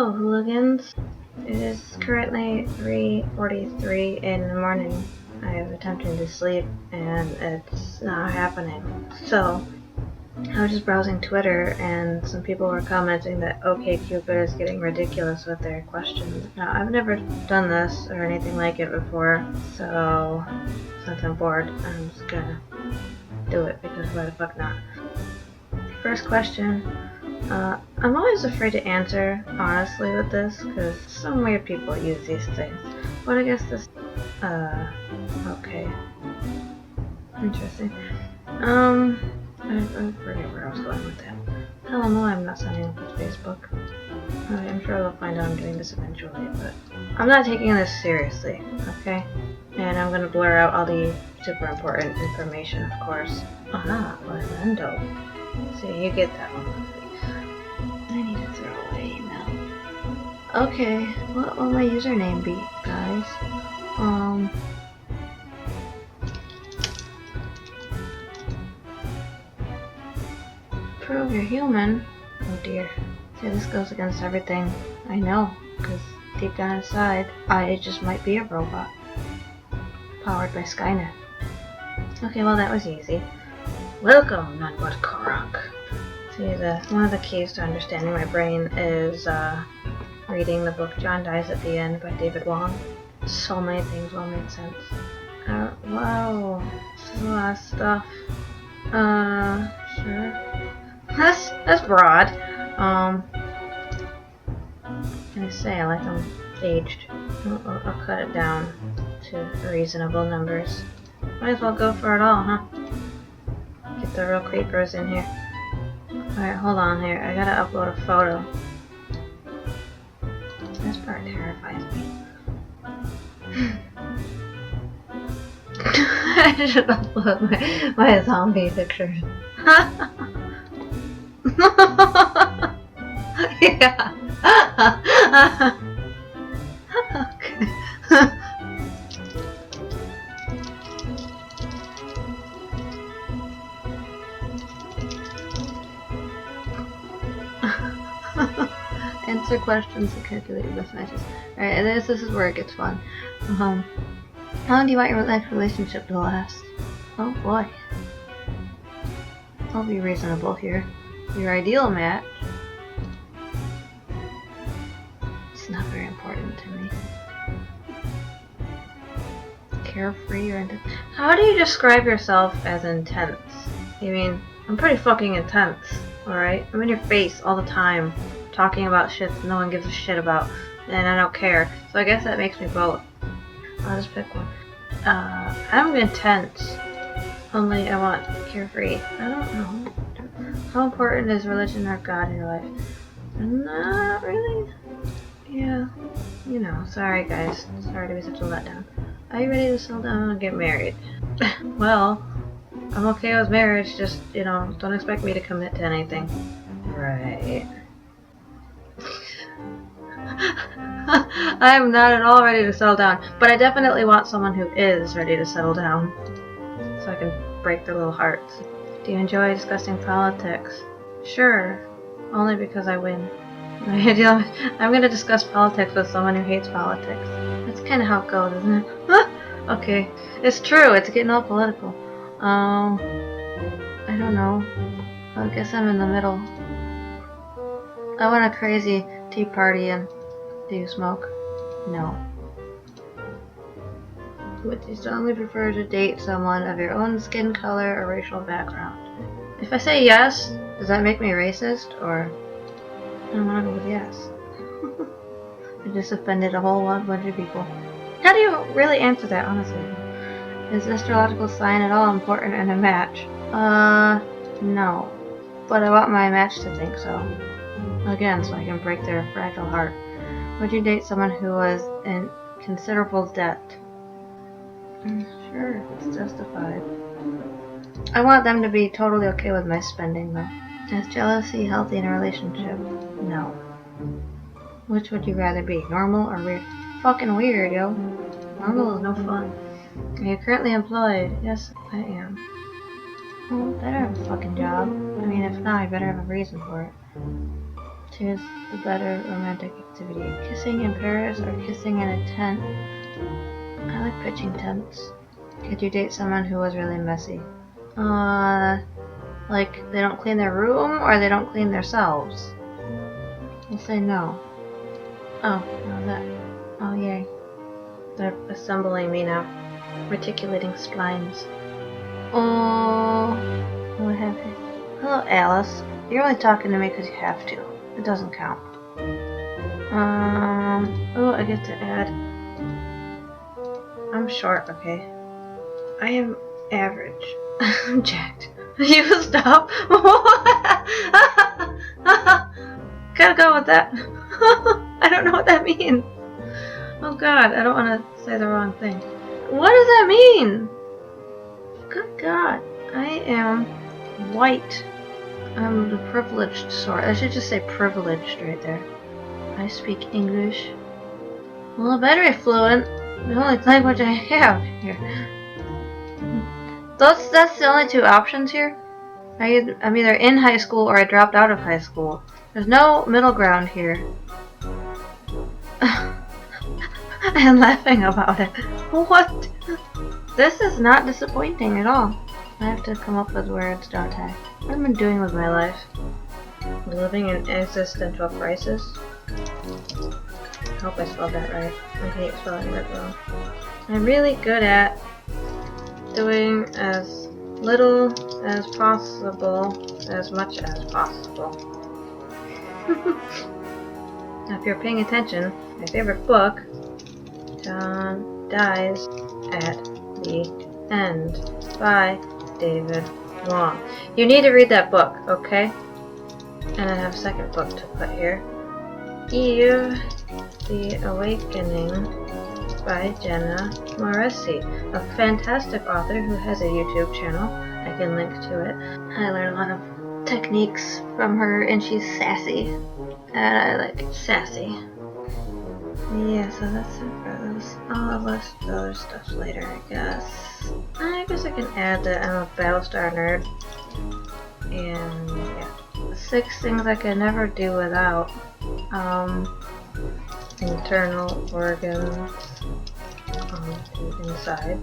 Hello, hooligans. It is currently 3:43 in the morning. I am attempting to sleep, and it's not happening. So, I was just browsing Twitter, and some people were commenting that OK Cupid is getting ridiculous with their questions. Now, I've never done this or anything like it before, so since I'm bored, I'm just gonna do it because why the fuck not? First question. I'm always afraid to answer honestly with this because some weird people use these things. But I guess this. Okay. Interesting. I forget where I was going with that. Hell no, I'm not signing up with Facebook. I'm sure they'll find out I'm doing this eventually, but I'm not taking this seriously, okay? And I'm gonna blur out all the super important information, of course. Aha, Orlando. See, you get that one. I need to throw away email. Okay, what will my username be, guys? Prove you're human. Oh dear. See, this goes against everything I know, because deep down inside, I just might be a robot. Powered by Skynet. Okay, well that was easy. Welcome, none but Korok. See, one of the keys to understanding my brain is reading the book John Dies at the End by David Wong. So many things will make sense. Wow, this is a lot of stuff. Sure. That's broad. Can I say I like them aged? I'll cut it down to reasonable numbers. Might as well go for it all, huh? Get the real creepers in here. Alright, hold on here. I gotta upload a photo. This part terrifies me. I should upload my zombie pictures. Yeah. Okay. Answer questions and calculate your best matches. Alright, and this is where it gets fun. How long do you want your life relationship to last? Oh boy. I'll be reasonable here. Your ideal match. It's not very important to me. Carefree or intense? How do you describe yourself as intense? You mean, I'm pretty fucking intense, alright? I'm in your face all the time, talking about shit that no one gives a shit about, and I don't care. So I guess that makes me both. I'll just pick one. I'm intense. Only I want carefree. I don't know. How important is religion or God in your life? Not really. Yeah. You know, sorry guys. Sorry to be such a letdown. Are you ready to settle down and get married? Well, I'm okay with marriage, just, you know, don't expect me to commit to anything. Right. I am not at all ready to settle down, but I definitely want someone who is ready to settle down, so I can break their little hearts. Do you enjoy discussing politics? Sure, only because I win. I'm gonna discuss politics with someone who hates politics. That's kind of how it goes, isn't it? Okay, it's true, it's getting all political. I don't know. I guess I'm in the middle. I want a crazy tea party and... Do you smoke? No. Would you strongly prefer to date someone of your own skin color or racial background? If I say yes, does that make me racist, or... I don't want to go with yes. I just offended a whole bunch of people. How do you really answer that, honestly? Is astrological sign at all important in a match? No. But I want my match to think so. Again, so I can break their fragile heart. Would you date someone who was in considerable debt? Sure, if it's justified. I want them to be totally okay with my spending, though. Is jealousy healthy in a relationship? No. Which would you rather be, normal or weird? Fucking weird, yo. Normal is no fun. Are you currently employed? Yes, I am. Well, better have a fucking job. I mean, if not, I better have a reason for it. Choose the better romantic activity. Kissing in Paris or kissing in a tent? I like pitching tents. Could you date someone who was really messy? Like they don't clean their room or they don't clean themselves? I'll say no. Oh, no, that. Oh, yay. They're assembling me now. Reticulating splines. Oh, what have you? Hello, Alice. You're only talking to me because you have to. It doesn't count. Oh, I get to add. I'm short, okay? I am average. I'm jacked. You stop. Gotta go with that. I don't know what that means. Oh god, I don't want to say the wrong thing. What does that mean? Good god. I am white. I'm the privileged sort. I should just say privileged right there. I speak English. Well, very fluent. The only language I have here. That's the only two options here. I'm either in high school or I dropped out of high school. There's no middle ground here. I'm laughing about it. What? This is not disappointing at all. I have to come up with words, don't I? What have I been doing with my life? Living in existential crisis? I hope I spelled that right. I hate spelling that wrong. I'm really good at doing as little as possible, as much as possible. Now, if you're paying attention, my favorite book, John Dies at the End by David Wong. You need to read that book, okay? And I have a second book to put here. Eve, The Awakening by Jenna Morrissey, a fantastic author who has a YouTube channel. I can link to it. I learned a lot of techniques from her and she's sassy. And I like sassy. Yeah, so that's it for those. I'll list the other stuff later, I guess. I guess I can add that I'm a Battlestar nerd. And yeah. 6 things I can never do without. Internal organs inside.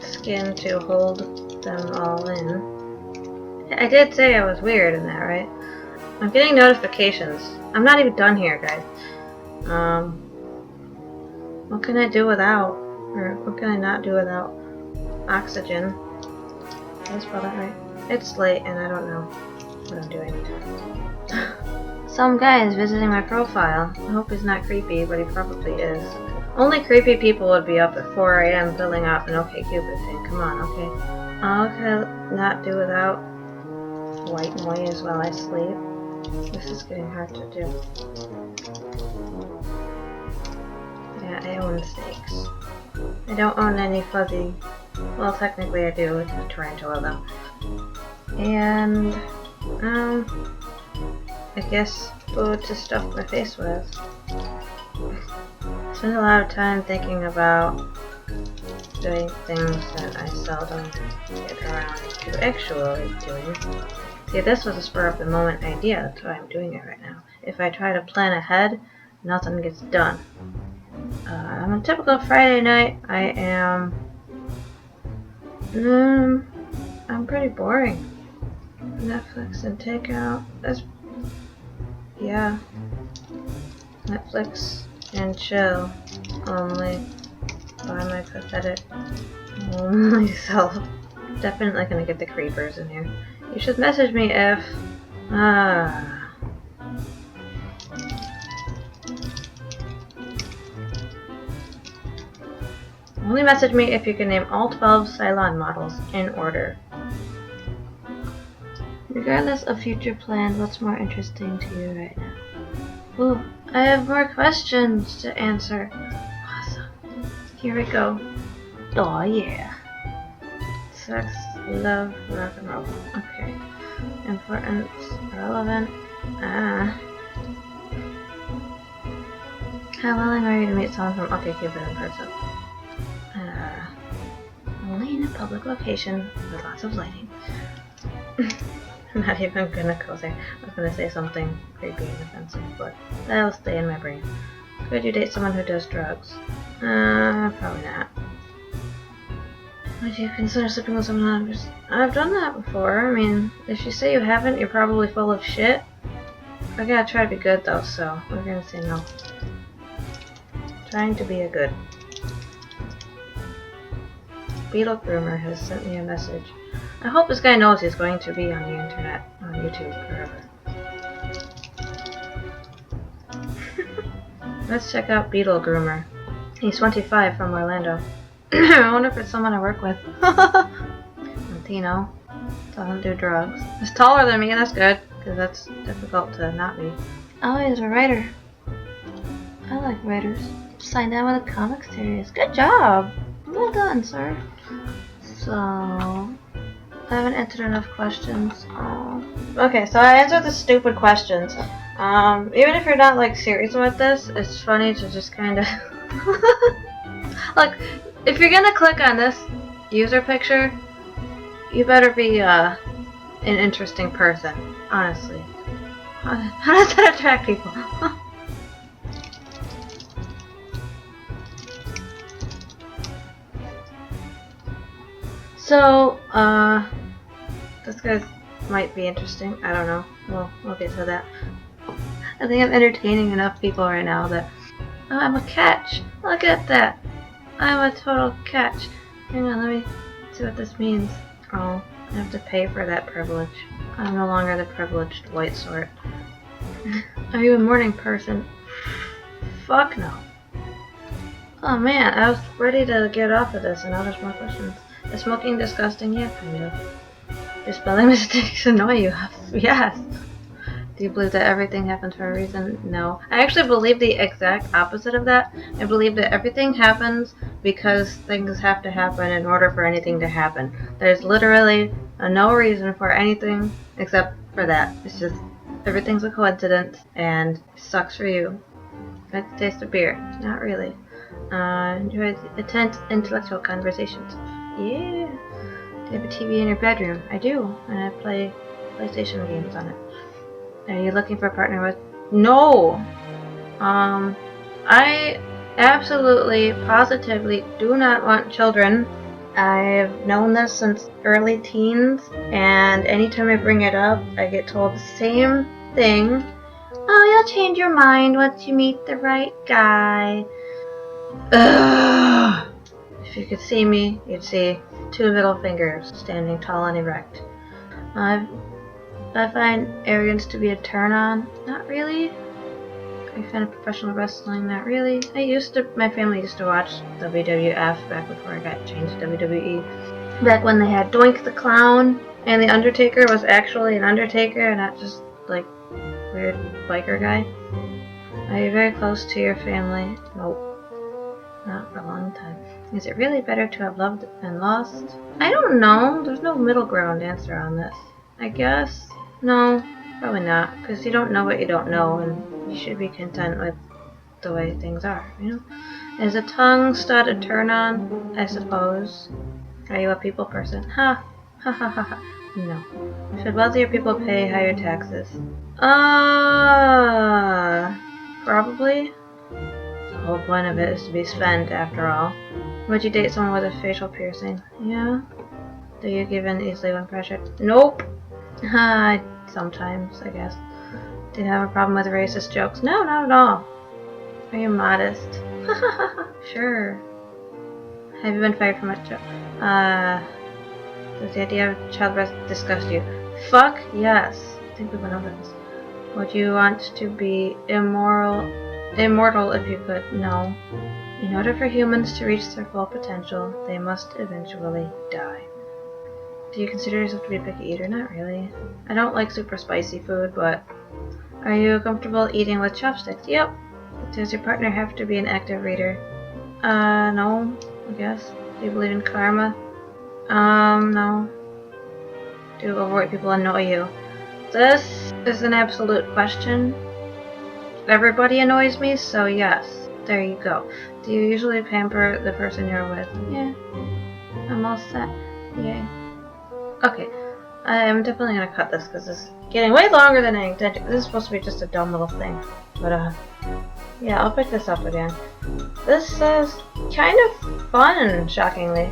Skin to hold them all in. I did say I was weird in that, right? I'm getting notifications. I'm not even done here, guys. What can I do without? Or what can I not do without? Oxygen. Did I spell that right? It's late and I don't know what I'm doing. Some guy is visiting my profile. I hope he's not creepy, but he probably is. Only creepy people would be up at 4 AM filling out an OK Cupid thing. Come on, okay? How can I not do without white noise while I sleep? This is getting hard to do. Yeah, I own snakes. I don't own any fuzzy. Well, technically I do. It's a tarantula though. And I guess food to stuff my face with. I spend a lot of time thinking about doing things that I seldom get around to actually doing. See, this was a spur of the moment idea, that's why I'm doing it right now. If I try to plan ahead, nothing gets done. On a typical Friday night, I am I'm pretty boring. Netflix and takeout. That's yeah. Netflix and chill only by my pathetic lonely self. Definitely gonna get the creepers in here. You should message me if only message me if you can name all 12 Cylon models in order. Regardless of future plans, what's more interesting to you right now? Ooh, I have more questions to answer. Awesome. Here we go. Oh yeah. Sex, love, rock and roll. Okay. Importance, relevant. How willing are you to meet someone from OK Cupid in person? public location with lots of lighting. I'm not even gonna go there. I was gonna say something creepy and offensive, but that'll stay in my brain. Could you date someone who does drugs? Probably not. Would you consider sleeping with someone else? I've done that before. I mean, if you say you haven't, you're probably full of shit. I gotta try to be good though, so we're gonna say no. Trying to be a good. Beetle Groomer has sent me a message. I hope this guy knows he's going to be on the internet, on YouTube, forever. Let's check out Beetle Groomer. He's 25 from Orlando. I wonder if it's someone I work with. Latino. Doesn't do drugs. He's taller than me, that's good, because that's difficult to not be. Oh, he's a writer. I like writers. Signed down with a comic series. Good job! Well done, sir. So, I haven't answered enough questions. Okay, so I answered the stupid questions. Even if you're not like serious about this, it's funny to just kind of like, if you're gonna click on this user picture, you better be an interesting person. Honestly, how does that attract people? So, this guy might be interesting. I don't know. We'll get to that. I think I'm entertaining enough people right now that... Oh, I'm a catch! Look at that! I'm a total catch! Hang on, let me see what this means. Oh, I have to pay for that privilege. I'm no longer the privileged white sort. Are you a morning person? Fuck no. Oh man, I was ready to get off of this and now there's more questions. Is smoking disgusting? Yeah, kind of. Do spelling mistakes annoy you? Yes. Do you believe that everything happens for a reason? No. I actually believe the exact opposite of that. I believe that everything happens because things have to happen in order for anything to happen. There's literally no reason for anything except for that. It's just everything's a coincidence and it sucks for you. That's the taste of beer. Not really. Enjoy intense intellectual conversations. Yeah. Do you have a TV in your bedroom? I do, and I play PlayStation games on it. Are you looking for a partner with? No! I absolutely, positively do not want children. I've known this since early teens, and anytime I bring it up, I get told the same thing. Oh, you'll change your mind once you meet the right guy. Ugh. If you could see me, you'd see two middle fingers standing tall and erect. I find arrogance to be a turn-on. Not really. Are you a fan of professional wrestling? Not really. My family used to watch WWF back before I got changed to WWE. Back when they had Doink the Clown, and the Undertaker was actually an Undertaker and not just like weird biker guy. Are you very close to your family? Nope. Not for a long time. Is it really better to have loved and lost? I don't know. There's no middle ground answer on this. I guess. No, probably not. Because you don't know what you don't know, and you should be content with the way things are, you know? Is a tongue stud a turn on? I suppose. Are you a people person? Ha! Ha ha ha ha. No. Should wealthier people pay higher taxes? Probably. The whole point of it is to be spent, after all. Would you date someone with a facial piercing? Yeah. Do you give in easily when pressured? Nope. Sometimes, I guess. Do you have a problem with racist jokes? No, not at all. Are you modest? Sure. Have you been fired from a job? Does the idea of childbirth disgust you? Fuck yes. I think we went over this. Would you want to be immortal if you could? No. In order for humans to reach their full potential, they must eventually die. Do you consider yourself to be a picky eater? Not really. I don't like super spicy food, but... Are you comfortable eating with chopsticks? Yep. Does your partner have to be an active reader? No, I guess. Do you believe in karma? No. Do overweight people annoy you? This is an absolute question. Everybody annoys me, so yes. There you go. Do you usually pamper the person you're with? Yeah. I'm all set. Yay. Okay, I'm definitely gonna cut this because this is getting way longer than I intended. This is supposed to be just a dumb little thing. But, yeah, I'll pick this up again. This is kind of fun, shockingly.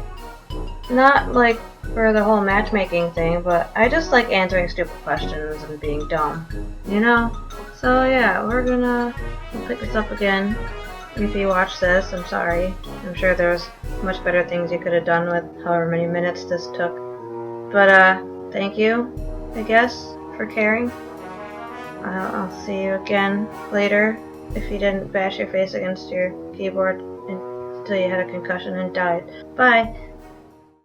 Not, like, for the whole matchmaking thing, but I just like answering stupid questions and being dumb. You know? So, yeah, we'll pick this up again. If you watch this, I'm sorry. I'm sure there's much better things you could have done with however many minutes this took. But, thank you, I guess, for caring. I'll see you again later if you didn't bash your face against your keyboard until you had a concussion and died. Bye!